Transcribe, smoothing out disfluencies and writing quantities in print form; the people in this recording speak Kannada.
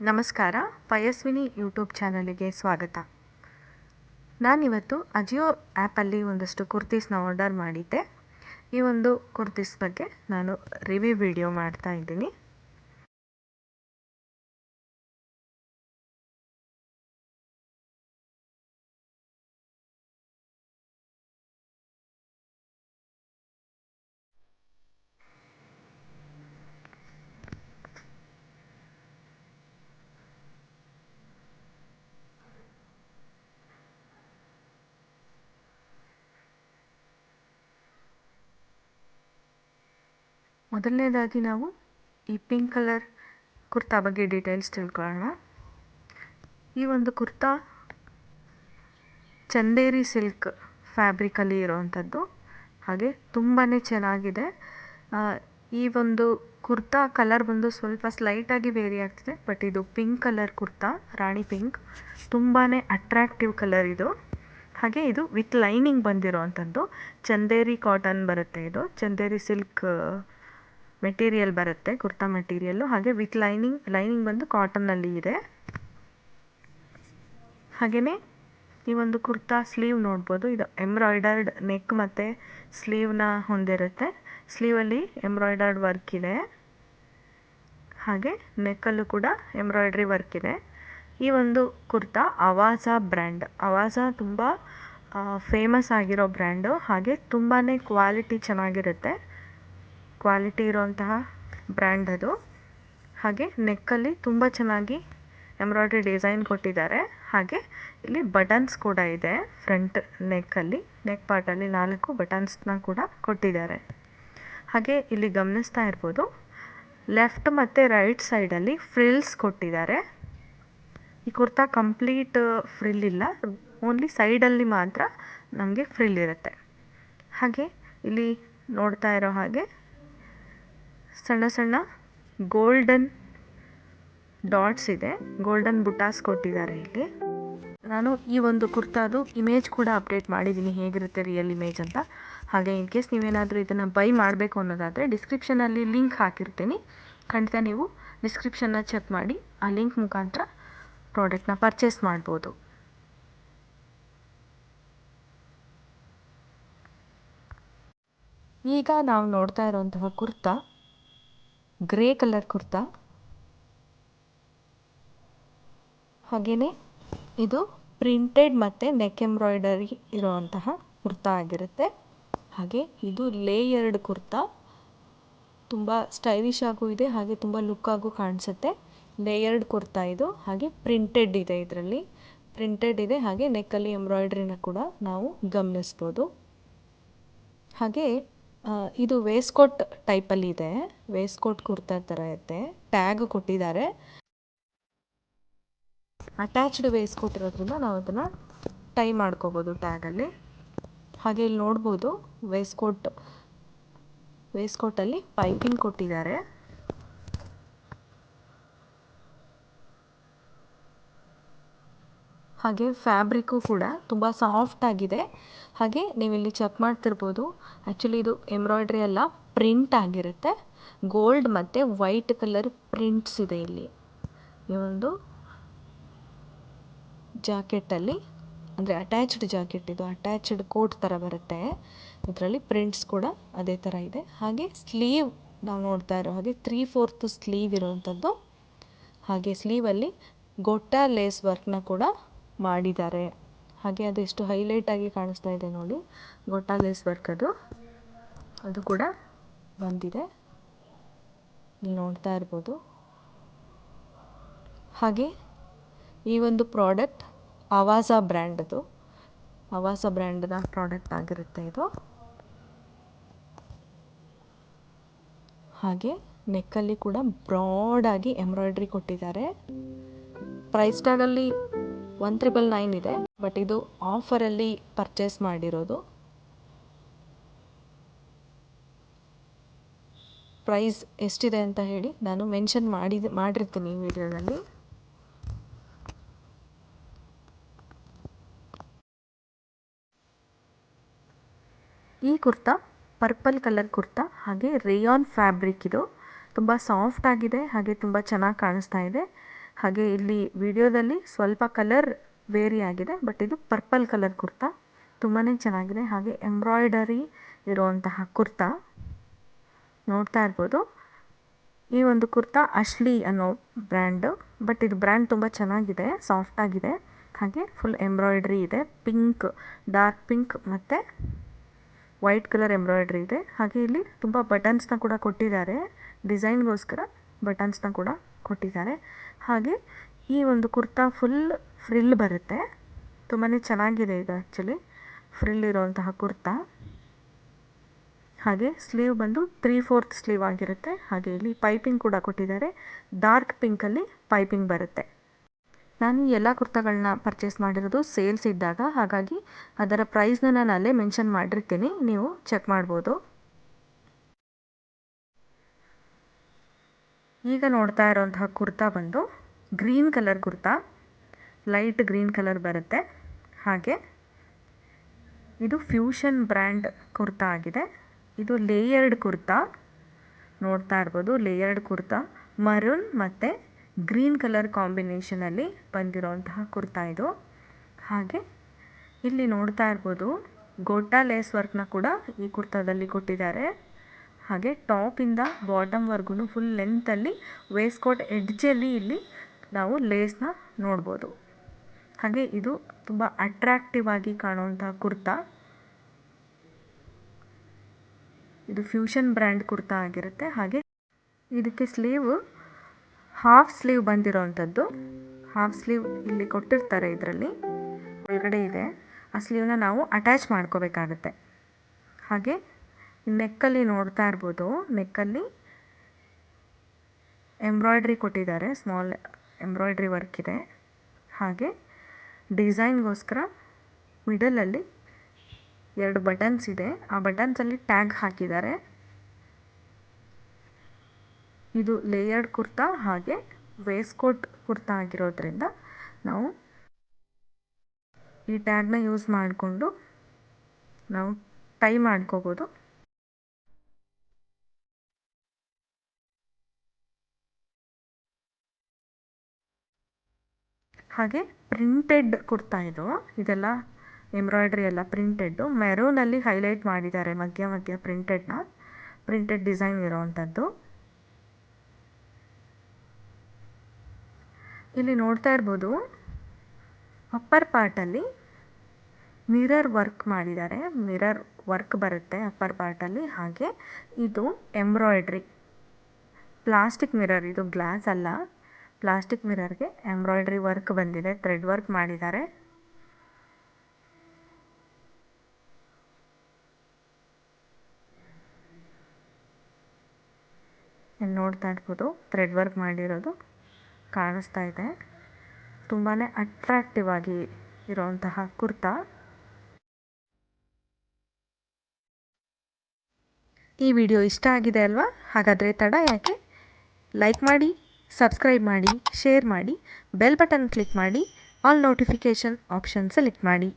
ನಮಸ್ಕಾರ, ಪಯಸ್ವಿನಿ ಯೂಟ್ಯೂಬ್ ಚಾನಲಿಗೆ ಸ್ವಾಗತ. ನಾನಿವತ್ತು ಅಜಿಯೋ ಆ್ಯಪಲ್ಲಿ ಒಂದಷ್ಟು ಕುರ್ತೀಸ್ನ ಆರ್ಡರ್ ಮಾಡಿದ್ದೆ. ಈ ಒಂದು ಕುರ್ತೀಸ್ ಬಗ್ಗೆ ನಾನು ರಿವ್ಯೂ ವಿಡಿಯೋ ಮಾಡ್ತಾ ಇದ್ದೀನಿ. ಮೊದಲನೇದಾಗಿ ನಾವು ಈ ಪಿಂಕ್ ಕಲರ್ ಕುರ್ತಾ ಬಗ್ಗೆ ಡೀಟೇಲ್ಸ್ ತಿಳ್ಕೊಳ್ಳೋಣ. ಈ ಒಂದು ಕುರ್ತಾ ಚಂದೇರಿ ಸಿಲ್ಕ್ ಫ್ಯಾಬ್ರಿಕಲ್ಲಿ ಇರೋವಂಥದ್ದು, ಹಾಗೆ ತುಂಬಾ ಚೆನ್ನಾಗಿದೆ. ಈ ಒಂದು ಕುರ್ತಾ ಕಲರ್ ಬಂದು ಸ್ವಲ್ಪ ಸ್ಲೈಟಾಗಿ ವೇರಿ ಆಗ್ತಿದೆ, ಬಟ್ ಇದು ಪಿಂಕ್ ಕಲರ್ ಕುರ್ತಾ, ರಾಣಿ ಪಿಂಕ್, ತುಂಬಾ ಅಟ್ರಾಕ್ಟಿವ್ ಕಲರ್ ಇದು. ಹಾಗೆ ಇದು ವಿತ್ ಲೈನಿಂಗ್ ಬಂದಿರೋವಂಥದ್ದು, ಚಂದೇರಿ ಕಾಟನ್ ಬರುತ್ತೆ, ಇದು ಚಂದೇರಿ ಸಿಲ್ಕ್ ಮೆಟೀರಿಯಲ್ ಬರುತ್ತೆ, ಕುರ್ತಾ ಮೆಟೀರಿಯಲ್ಲು. ಹಾಗೆ ವಿತ್ ಲೈನಿಂಗ್ ಬಂದು ಕಾಟನ್ನಲ್ಲಿ ಇದೆ. ಹಾಗೆಯೇ ಈ ಒಂದು ಕುರ್ತಾ ಸ್ಲೀವ್ ನೋಡ್ಬೋದು, ಇದು ಎಂಬ್ರಾಯ್ಡರ್ಡ್ ನೆಕ್ ಮತ್ತು ಸ್ಲೀವ್ನ ಹೊಂದಿರುತ್ತೆ. ಸ್ಲೀವಲ್ಲಿ ಎಂಬ್ರಾಯ್ಡರ್ಡ್ ವರ್ಕ್ ಇದೆ, ಹಾಗೆ ನೆಕ್ಕಲ್ಲೂ ಕೂಡ ಎಂಬ್ರಾಯ್ಡ್ರಿ ವರ್ಕ್ ಇದೆ. ಈ ಒಂದು ಕುರ್ತಾ ಅವಾಜಾ ಬ್ರ್ಯಾಂಡ್, ಅವಾಜಾ ತುಂಬ ಫೇಮಸ್ ಆಗಿರೋ ಬ್ರ್ಯಾಂಡು, ಹಾಗೆ ತುಂಬಾ ಕ್ವಾಲಿಟಿ ಚೆನ್ನಾಗಿರುತ್ತೆ, ಕ್ವಾಲಿಟಿ ಇರೋಂತಹ ಬ್ರ್ಯಾಂಡ್ ಅದು. ಹಾಗೆ ನೆಕ್ಕಲ್ಲಿ ತುಂಬ ಚೆನ್ನಾಗಿ ಎಂಬ್ರಾಯ್ಡ್ರಿ ಡಿಸೈನ್ ಕೊಟ್ಟಿದ್ದಾರೆ. ಹಾಗೆ ಇಲ್ಲಿ ಬಟನ್ಸ್ ಕೂಡ ಇದೆ ಫ್ರಂಟ್ ನೆಕ್ಕಲ್ಲಿ, ನೆಕ್ ಪಾರ್ಟಲ್ಲಿ 4 ಬಟನ್ಸ್ನ ಕೂಡ ಕೊಟ್ಟಿದ್ದಾರೆ. ಹಾಗೆ ಇಲ್ಲಿ ಗಮನಿಸ್ತಾ ಇರ್ಬೋದು, ಲೆಫ್ಟ್ ಮತ್ತು ರೈಟ್ ಸೈಡಲ್ಲಿ ಫ್ರಿಲ್ಸ್ ಕೊಟ್ಟಿದ್ದಾರೆ. ಈ ಕುರ್ತಾ ಕಂಪ್ಲೀಟ್ ಫ್ರಿಲ್ ಇಲ್ಲ, ಓನ್ಲಿ ಸೈಡಲ್ಲಿ ಮಾತ್ರ ನಮಗೆ ಫ್ರಿಲ್ ಇರುತ್ತೆ. ಹಾಗೆ ಇಲ್ಲಿ ನೋಡ್ತಾ ಇರೋ ಹಾಗೆ ಸಣ್ಣ ಸಣ್ಣ ಗೋಲ್ಡನ್ ಡಾಟ್ಸ್ ಇದೆ, ಗೋಲ್ಡನ್ ಬುಟಾಸ್ ಕೊಟ್ಟಿದ್ದಾರೆ ಇಲ್ಲಿ. ನಾನು ಈ ಒಂದು ಕುರ್ತಾದು ಇಮೇಜ್ ಕೂಡ ಅಪ್ಡೇಟ್ ಮಾಡಿದ್ದೀನಿ, ಹೇಗಿರುತ್ತೆ ರಿಯಲ್ ಇಮೇಜ್ ಅಂತ. ಹಾಗೆ ಇನ್ ಕೇಸ್ ನೀವೇನಾದರೂ ಇದನ್ನು ಬೈ ಮಾಡಬೇಕು ಅನ್ನೋದಾದರೆ ಡಿಸ್ಕ್ರಿಪ್ಷನಲ್ಲಿ ಲಿಂಕ್ ಹಾಕಿರ್ತೀನಿ, ಖಂಡಿತ ನೀವು ಡಿಸ್ಕ್ರಿಪ್ಷನ್ನ ಚೆಕ್ ಮಾಡಿ ಆ ಲಿಂಕ್ ಮುಖಾಂತರ ಪ್ರಾಡಕ್ಟ್ನ ಪರ್ಚೇಸ್ ಮಾಡ್ಬೋದು. ಈಗ ನಾವು ನೋಡ್ತಾ ಇರೋಂತಹ ಕುರ್ತಾ ಗ್ರೇ ಕಲರ್ ಕುರ್ತಾ, ಹಾಗೆಯೇ ಇದು ಪ್ರಿಂಟೆಡ್ ಮತ್ತು ನೆಕ್ ಎಂಬ್ರಾಯ್ಡರಿ ಇರೋವಂತಹ ಕುರ್ತಾ ಆಗಿರುತ್ತೆ. ಹಾಗೆ ಇದು ಲೇಯರ್ಡ್ ಕುರ್ತಾ, ತುಂಬ ಸ್ಟೈಲಿಶ್ ಆಗೂ ಇದೆ, ಹಾಗೆ ತುಂಬ ಲುಕ್ ಆಗೂ ಕಾಣಿಸುತ್ತೆ. ಲೇಯರ್ಡ್ ಕುರ್ತಾ ಇದು, ಹಾಗೆ ಪ್ರಿಂಟೆಡ್ ಇದೆ, ಇದರಲ್ಲಿ ಪ್ರಿಂಟೆಡ್ ಇದೆ, ಹಾಗೆ ನೆಕ್ಕಲ್ಲಿ ಎಂಬ್ರಾಯ್ಡ್ರಿನ ಕೂಡ ನಾವು ಗಮನಿಸ್ಬೋದು. ಹಾಗೆ ಇದು ವೇಸ್ಕೋಟ್ ಟೈಪಲ್ಲಿ ಇದೆ, ವೇಸ್ಕೋಟ್ ಕುರ್ತಾ ಥರ ಇರುತ್ತೆ. ಟ್ಯಾಗ್ ಕೊಟ್ಟಿದ್ದಾರೆ, ಅಟ್ಯಾಚ್ಡ್ ವೇಸ್ಕೋಟ್ ಇರೋದ್ರಿಂದ ನಾವು ಅದನ್ನು ಟೈ ಮಾಡ್ಕೋಬೋದು ಟ್ಯಾಗಲ್ಲಿ. ಹಾಗೆ ಇಲ್ಲಿ ನೋಡ್ಬೋದು ವೇಸ್ಕೋಟಲ್ಲಿ ಪೈಪಿಂಗ್ ಕೊಟ್ಟಿದ್ದಾರೆ. ಹಾಗೆ ಫ್ಯಾಬ್ರಿಕ್ಕು ಕೂಡ ತುಂಬ ಸಾಫ್ಟ್ ಆಗಿದೆ. ಹಾಗೆ ನೀವಿಲ್ಲಿ ಚೆಕ್ ಮಾಡ್ತಿರ್ಬೋದು, ಆ್ಯಕ್ಚುಲಿ ಇದು ಎಂಬ್ರಾಯ್ಡ್ರಿ ಎಲ್ಲ ಪ್ರಿಂಟ್ ಆಗಿರುತ್ತೆ, ಗೋಲ್ಡ್ ಮತ್ತು ವೈಟ್ ಕಲರ್ ಪ್ರಿಂಟ್ಸ್ ಇದೆ ಇಲ್ಲಿ. ಈ ಒಂದು ಜಾಕೆಟಲ್ಲಿ, ಅಂದರೆ ಅಟ್ಯಾಚ್ಡ್ ಜಾಕೆಟ್ ಇದು, ಅಟ್ಯಾಚ್ಡ್ ಕೋಟ್ ಥರ ಬರುತ್ತೆ, ಇದರಲ್ಲಿ ಪ್ರಿಂಟ್ಸ್ ಕೂಡ ಅದೇ ಥರ ಇದೆ. ಹಾಗೆ ಸ್ಲೀವ್ ನಾವು ನೋಡ್ತಾ ಇರೋ ಹಾಗೆ 3/4 ಸ್ಲೀವ್ ಇರೋವಂಥದ್ದು. ಹಾಗೆ ಸ್ಲೀವಲ್ಲಿ ಗೊಟ್ಟಾ ಲೇಸ್ ವರ್ಕ್ನ ಕೂಡ ಮಾಡಿದ್ದಾರೆ. ಹಾಗೆ ಅದು ಎಷ್ಟು ಹೈಲೈಟಾಗಿ ಕಾಣಿಸ್ತಾ ಇದೆ ನೋಡಿ, ಗೊಟ್ಟಾ ಲೇಸ್ ವರ್ಕ್ ಅದು ಕೂಡ ಬಂದಿದೆ, ಇಲ್ಲಿ ನೋಡ್ತಾ ಇರ್ಬೋದು. ಹಾಗೆ ಈ ಒಂದು ಪ್ರಾಡಕ್ಟ್ ಅವಾಜಾ ಬ್ರ್ಯಾಂಡದು, ಅವಾಜಾ ಬ್ರ್ಯಾಂಡ್ನ ಪ್ರಾಡಕ್ಟ್ ಆಗಿರುತ್ತೆ ಇದು. ಹಾಗೆ ನೆಕ್ಕಲ್ಲಿ ಕೂಡ ಬ್ರಾಡಾಗಿ ಎಂಬ್ರಾಯ್ಡ್ರಿ ಕೊಟ್ಟಿದ್ದಾರೆ. ಪ್ರೈಸ್ ಟ್ಯಾಗಲ್ಲಿ 1999 ಇದೆ, ಬಟ್ ಇದು ಆಫರಲ್ಲಿ ಪರ್ಚೇಸ್ ಮಾಡಿರೋದು. ಪ್ರೈಸ್ ಎಷ್ಟಿದೆ ಅಂತ ಹೇಳಿ ನಾನು ಮೆನ್ಷನ್ ಮಾಡಿರ್ತೀನಿ ಈ ವಿಡಿಯೋದಲ್ಲಿ. ಈ ಕುರ್ತಾ ಪರ್ಪಲ್ ಕಲರ್ ಕುರ್ತಾ, ಹಾಗೆ ರೇಯಾನ್ ಫ್ಯಾಬ್ರಿಕ್ ಇದು, ತುಂಬ ಸಾಫ್ಟ್ ಆಗಿದೆ, ಹಾಗೆ ತುಂಬ ಚೆನ್ನಾಗಿ ಕಾಣಿಸ್ತಾ ಇದೆ. ಹಾಗೆ ಇಲ್ಲಿ ವಿಡಿಯೋದಲ್ಲಿ ಸ್ವಲ್ಪ ಕಲರ್ ವೇರಿ ಆಗಿದೆ, ಬಟ್ ಇದು ಪರ್ಪಲ್ ಕಲರ್ ಕುರ್ತಾ ತುಂಬಾ ಚೆನ್ನಾಗಿದೆ. ಹಾಗೆ ಎಂಬ್ರಾಯ್ಡರಿ ಇರುವಂತಹ ಕುರ್ತಾ ನೋಡ್ತಾ ಇರ್ಬೋದು. ಈ ಒಂದು ಕುರ್ತಾ ಅಶ್ಲಿ ಅನ್ನೋ ಬ್ರ್ಯಾಂಡು, ಬಟ್ ಇದು ಬ್ರ್ಯಾಂಡ್ ತುಂಬ ಚೆನ್ನಾಗಿದೆ, ಸಾಫ್ಟ್ ಆಗಿದೆ. ಹಾಗೆ ಫುಲ್ ಎಂಬ್ರಾಯ್ಡ್ರಿ ಇದೆ, ಪಿಂಕ್, ಡಾರ್ಕ್ ಪಿಂಕ್ ಮತ್ತು ವೈಟ್ ಕಲರ್ ಎಂಬ್ರಾಯ್ಡ್ರಿ ಇದೆ. ಹಾಗೆ ಇಲ್ಲಿ ತುಂಬ ಬಟನ್ಸ್ನ ಕೂಡ ಕೊಟ್ಟಿದ್ದಾರೆ, ಡಿಸೈನ್ಗೋಸ್ಕರ ಬಟನ್ಸ್ನ ಕೂಡ ಕೊಟ್ಟಿದ್ದಾರೆ. ಹಾಗೆ ಈ ಒಂದು ಕುರ್ತಾ ಫುಲ್ ಫ್ರಿಲ್ ಬರುತ್ತೆ, ತುಂಬಾ ಚೆನ್ನಾಗಿದೆ ಇದು ಆ್ಯಕ್ಚುಲಿ ಫ್ರಿಲ್ ಇರುವಂತಹ ಕುರ್ತಾ. ಹಾಗೆ ಸ್ಲೀವ್ ಬಂದು 3/4 ಸ್ಲೀವ್ ಆಗಿರುತ್ತೆ. ಹಾಗೆ ಇಲ್ಲಿ ಪೈಪಿಂಗ್ ಕೂಡ ಕೊಟ್ಟಿದ್ದಾರೆ, ಡಾರ್ಕ್ ಪಿಂಕಲ್ಲಿ ಪೈಪಿಂಗ್ ಬರುತ್ತೆ. ನಾನು ಎಲ್ಲ ಕುರ್ತಾಗಳನ್ನ ಪರ್ಚೇಸ್ ಮಾಡಿರೋದು ಸೇಲ್ಸ್ ಇದ್ದಾಗ, ಹಾಗಾಗಿ ಅದರ ಪ್ರೈಸ್ನ ನಾನು ಅಲ್ಲೇ ಮೆನ್ಷನ್ ಮಾಡಿರ್ತೀನಿ, ನೀವು ಚೆಕ್ ಮಾಡ್ಬೋದು. ಈಗ ನೋಡ್ತಾ ಇರೋಂತಹ ಕುರ್ತಾ ಬಂದು green colour kurta, light green colour ಬರುತ್ತೆ. ಹಾಗೆ ಇದು ಫ್ಯೂಷನ್ ಬ್ರ್ಯಾಂಡ್ ಕುರ್ತಾ ಆಗಿದೆ. ಇದು ಲೇಯರ್ಡ್ ಕುರ್ತಾ ನೋಡ್ತಾ ಇರ್ಬೋದು, ಲೇಯರ್ಡ್ ಕುರ್ತಾ ಮರೂನ್ ಮತ್ತು ಗ್ರೀನ್ ಕಲರ್ ಕಾಂಬಿನೇಷನಲ್ಲಿ ಬಂದಿರೋಂತಹ ಕುರ್ತಾ ಇದು. ಹಾಗೆ ಇಲ್ಲಿ ನೋಡ್ತಾ ಇರ್ಬೋದು ಗೋಟಾ ಲೇಸ್ ವರ್ಕ್ನ ಕೂಡ ಈ ಕುರ್ತಾದಲ್ಲಿ ಕೊಟ್ಟಿದ್ದಾರೆ. ಹಾಗೆ ಟಾಪಿಂದ ಬಾಟಮ್ವರೆಗೂ ಫುಲ್ ಲೆಂತಲ್ಲಿ ವೇಸ್ಕೋಟ್ ಎಡ್ಜಲ್ಲಿ ಇಲ್ಲಿ ನಾವು ಲೇಸ್ನ ನೋಡ್ಬೋದು. ಹಾಗೆ ಇದು ತುಂಬ ಅಟ್ರಾಕ್ಟಿವ್ ಆಗಿ ಕಾಣುವಂಥ ಕುರ್ತಾ. ಇದು ಫ್ಯೂಷನ್ ಬ್ರ್ಯಾಂಡ್ ಕುರ್ತಾ ಆಗಿರುತ್ತೆ. ಹಾಗೆ ಇದಕ್ಕೆ ಸ್ಲೀವ್ ಹಾಫ್ ಸ್ಲೀವ್ ಬಂದಿರೋವಂಥದ್ದು, ಹಾಫ್ ಸ್ಲೀವ್ ಇಲ್ಲಿ ಕೊಟ್ಟಿರ್ತಾರೆ, ಇದರಲ್ಲಿ ಒಳಗಡೆ ಇದೆ. ಆ ಸ್ಲೀವ್ನ ನಾವು ಅಟ್ಯಾಚ್ ಮಾಡ್ಕೋಬೇಕಾಗತ್ತೆ. ಹಾಗೆ ನೆಕ್ಕಲ್ಲಿ ನೋಡ್ತಾ ಇರ್ಬೋದು, ನೆಕ್ಕಲ್ಲಿ ಎಂಬ್ರಾಯ್ಡ್ರಿ ಕೊಟ್ಟಿದ್ದಾರೆ, ಸ್ಮಾಲ್ ಎಂಬ್ರಾಯ್ಡ್ರಿ ವರ್ಕ್ ಇದೆ. ಹಾಗೆ ಡಿಸೈನ್ಗೋಸ್ಕರ ಮಿಡಲಲ್ಲಿ 2 ಬಟನ್ಸ್ ಇದೆ, ಆ ಬಟನ್ಸಲ್ಲಿ ಟ್ಯಾಗ್ ಹಾಕಿದ್ದಾರೆ. ಇದು ಲೇಯರ್ಡ್ ಕುರ್ತಾ, ಹಾಗೆ ವೇಸ್ಕೋಟ್ ಕುರ್ತಾ ಆಗಿರೋದ್ರಿಂದ ನಾವು ಈ ಟ್ಯಾಗ್ನ ಯೂಸ್ ಮಾಡಿಕೊಂಡು ನಾವು ಟೈ ಮಾಡ್ಕೋಬೋದು. ಹಾಗೆ ಪ್ರಿಂಟೆಡ್ ಕುರ್ತಾ ಇದು, ಇದೆಲ್ಲ ಎಂಬ್ರಾಯ್ಡ್ರಿ ಎಲ್ಲ ಪ್ರಿಂಟೆಡ್ಡು, ಮೆರೂನಲ್ಲಿ ಹೈಲೈಟ್ ಮಾಡಿದ್ದಾರೆ ಮಧ್ಯ ಮಧ್ಯ ಪ್ರಿಂಟೆಡ್ ಡಿಸೈನ್ ಇರೋವಂಥದ್ದು. ಇಲ್ಲಿ ನೋಡ್ತಾ ಇರ್ಬೋದು ಅಪ್ಪರ್ ಪಾರ್ಟಲ್ಲಿ ಮಿರರ್ ವರ್ಕ್ ಮಾಡಿದ್ದಾರೆ, ಮಿರರ್ ವರ್ಕ್ ಬರುತ್ತೆ ಅಪ್ಪರ್ ಪಾರ್ಟಲ್ಲಿ. ಹಾಗೆ ಇದು ಎಂಬ್ರಾಯ್ಡ್ರಿ ಪ್ಲಾಸ್ಟಿಕ್ ಮಿರರ್, ಇದು ಗ್ಲಾಸ್ ಅಲ್ಲ, ಪ್ಲಾಸ್ಟಿಕ್ ಮಿರರ್ಗೆ ಎಂಬ್ರಾಯ್ಡ್ರಿ ವರ್ಕ್ ಬಂದಿದೆ, ಥ್ರೆಡ್ ವರ್ಕ್ ಮಾಡಿದ್ದಾರೆ. ಇಲ್ಲಿ ನೋಡ್ತಾ ಇರ್ಬೋದು ಥ್ರೆಡ್ ವರ್ಕ್ ಮಾಡಿರೋದು ಕಾಣಿಸ್ತಾ ಇದೆ. ತುಂಬಾ ಅಟ್ರಾಕ್ಟಿವ್ ಆಗಿ ಇರೋಂತಹ ಕುರ್ತಾ. ಈ ವಿಡಿಯೋ ಇಷ್ಟ ಆಗಿದೆ ಅಲ್ವಾ? ಹಾಗಾದರೆ ತಡ ಯಾಕೆ, ಲೈಕ್ ಮಾಡಿ, ಸಬ್ಸ್ಕ್ರೈಬ್ ಮಾಡಿ, ಶೇರ್ ಮಾಡಿ, ಬೆಲ್ ಬಟನ್ ಕ್ಲಿಕ್ ಮಾಡಿ, ಆಲ್ ನೋಟಿಫಿಕೇಷನ್ ಆಪ್ಷನ್ ಸೆಲೆಕ್ಟ್ ಮಾಡಿ.